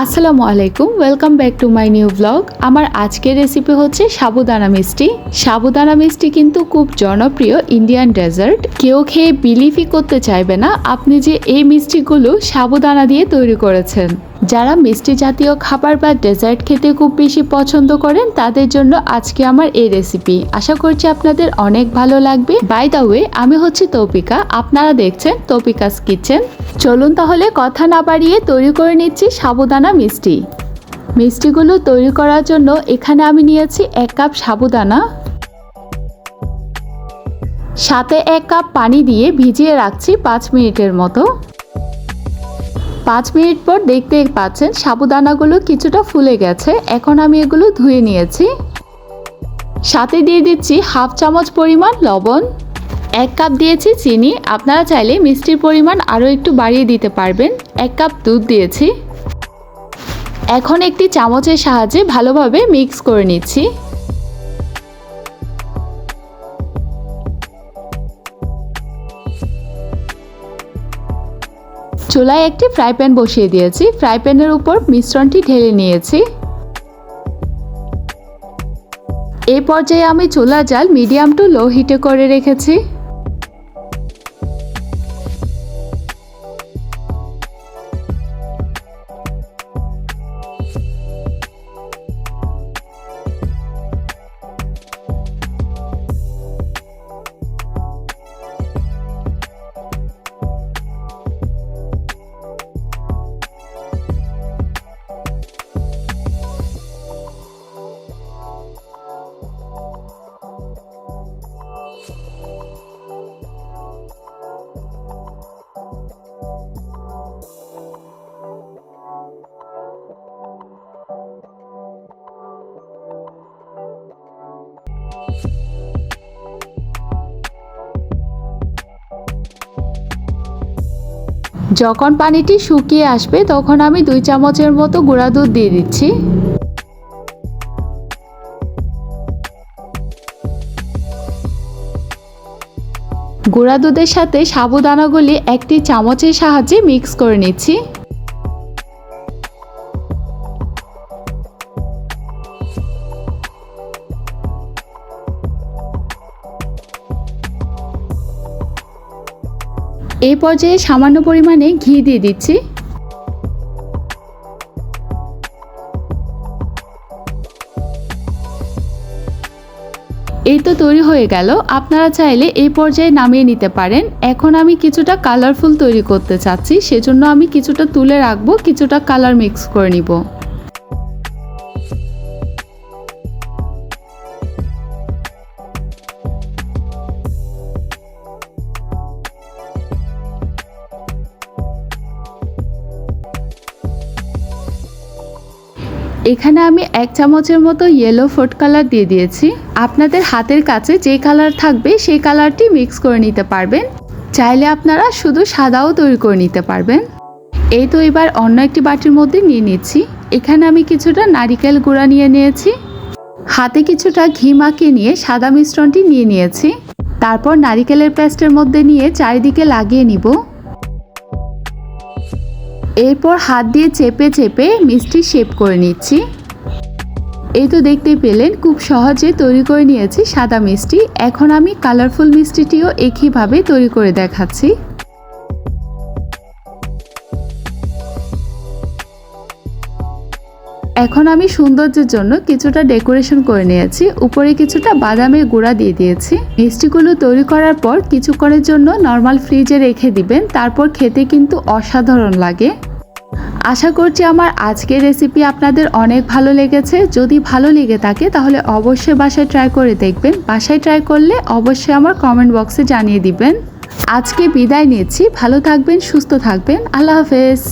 আসসালামু আলাইকুম, welcome back to my new blog. আমার আজকের রেসিপি হচ্ছে সাবুদানা মিষ্টি। সাবুদানা মিষ্টি কিন্তু খুব জনপ্রিয় ইন্ডিয়ান ডেজার্ট। কেউ খেয়ে বিলিভই করতে চাইবে না আপনি যে এই মিষ্টিগুলো সাবুদানা দিয়ে তৈরি করেছেন। যারা মিষ্টি জাতীয় খাবার বা ডেজার্ট খেতে খুব বেশি পছন্দ করেন তাদের জন্য আজকে আমার এই রেসিপি। আশা করছি আপনাদের অনেক ভালো লাগবে। বাই দ্য ওয়ে, আমি হচ্ছি তৌপিকা, আপনারা দেখছেন তৌপিকাস কিচেন। চলুন তাহলে কথা না বাড়িয়ে তৈরি করে নিচ্ছি সাবুদানা মিষ্টি। মিষ্টিগুলো তৈরি করার জন্য এখানে আমি নিয়েছি 1 কাপ সাবুদানা, সাথে 1 কাপ পানি দিয়ে ভিজিয়ে রাখছি 5 মিনিটের মতো। 5 মিনিট পর দেখতে পাচ্ছেন সাবুদানাগুলো কিছুটা ফুলে গেছে। এখন আমি এগুলো ধুয়ে নিয়েছি। সাথে দিয়ে দিচ্ছি হাফ চামচ পরিমাণ লবণ, 1 কাপ দিয়েছি চিনি। আপনারা চাইলে মিষ্টির পরিমাণ আরও একটু বাড়িয়ে দিতে পারবেন। 1 কাপ দুধ দিয়েছি। এখন একটি চামচের সাহায্যে ভালোভাবে মিক্স করে নিচ্ছি। চুলায় একটি ফ্রাই প্যান বসিয়ে দিয়েছি। ফ্রাই প্যানের উপর মিশ্রণটি ঢেলে নিয়েছি। এই পর্যায়ে আমি চুলার জাল মিডিয়াম টু লো হিটে করে রেখেছি। যখন পানিটি শুকিয়ে আসবে তখন আমি 2 চামচের মতো গুঁড়া দুধ দিয়ে দিচ্ছি। গুঁড়া দুধের সাথে সাবুদানাগুলি একটি চামচের সাহায্যে মিক্স করে নিচ্ছি। এই পর্যায়ে সামান্য পরিমাণে ঘি দিয়ে দিচ্ছি। এই তো তৈরি হয়ে গেল। আপনারা চাইলে এই পর্যায়ে নামিয়ে নিতে পারেন। এখন আমি কিছুটা কালারফুল তৈরি করতে চাচ্ছি, সেজন্য আমি কিছুটা তুলে রাখবো, কিছুটা কালার মিক্স করে নিব। এখানে আমি 1 চামচের মতো ইয়েলো ফুড কালার দিয়ে দিয়েছি। আপনাদের হাতের কাছে যে কালার থাকবে সেই কালারটি মিক্স করে নিতে পারবেন। চাইলে আপনারা শুধু সাদাও তৈরি করে নিতে পারবেন। এই তো এবার অন্য একটি বাটির মধ্যে নিয়ে নিচ্ছি। এখানে আমি কিছুটা নারিকেল গুঁড়া নিয়ে নিয়েছি। হাতে কিছুটা ঘি মাখিয়ে নিয়ে সাদা মিশ্রণটি নিয়ে নিয়েছি। তারপর নারিকেলের পেস্টের মধ্যে নিয়ে চারিদিকে লাগিয়ে নিব। এরপর হাত দিয়ে চেপে চেপে মিষ্টি শেপ করে নিচ্ছি। এই তো দেখতেই পেলেন খুব সহজে তৈরি করে নিয়েছি সাদা মিষ্টি। এখন আমি কালারফুল মিষ্টিটিও একইভাবে তৈরি করে দেখাচ্ছি। এখন আমি সৌন্দর্যের জন্য কিছুটা ডেকোরেশন করে নিয়েছি। উপরে কিছুটা বাদামের গুঁড়া দিয়ে দিয়েছি। মিষ্টিগুলো তৈরি করার পর কিছুক্ষণের জন্য নর্মাল ফ্রিজে রেখে দিবেন, তারপর খেতে কিন্তু অসাধারণ লাগে। আশা করছি আমার আজকের রেসিপি আপনাদের অনেক ভালো লেগেছে। যদি ভালো লেগে থাকে তাহলে অবশ্যই বাসায় ট্রাই করে দেখবেন। বাসায় ট্রাই করলে অবশ্যই আমার কমেন্ট বক্সে জানিয়ে দিবেন। আজকে বিদায় নিচ্ছি। ভালো থাকবেন, সুস্থ থাকবেন। আল্লাহ হাফেজ।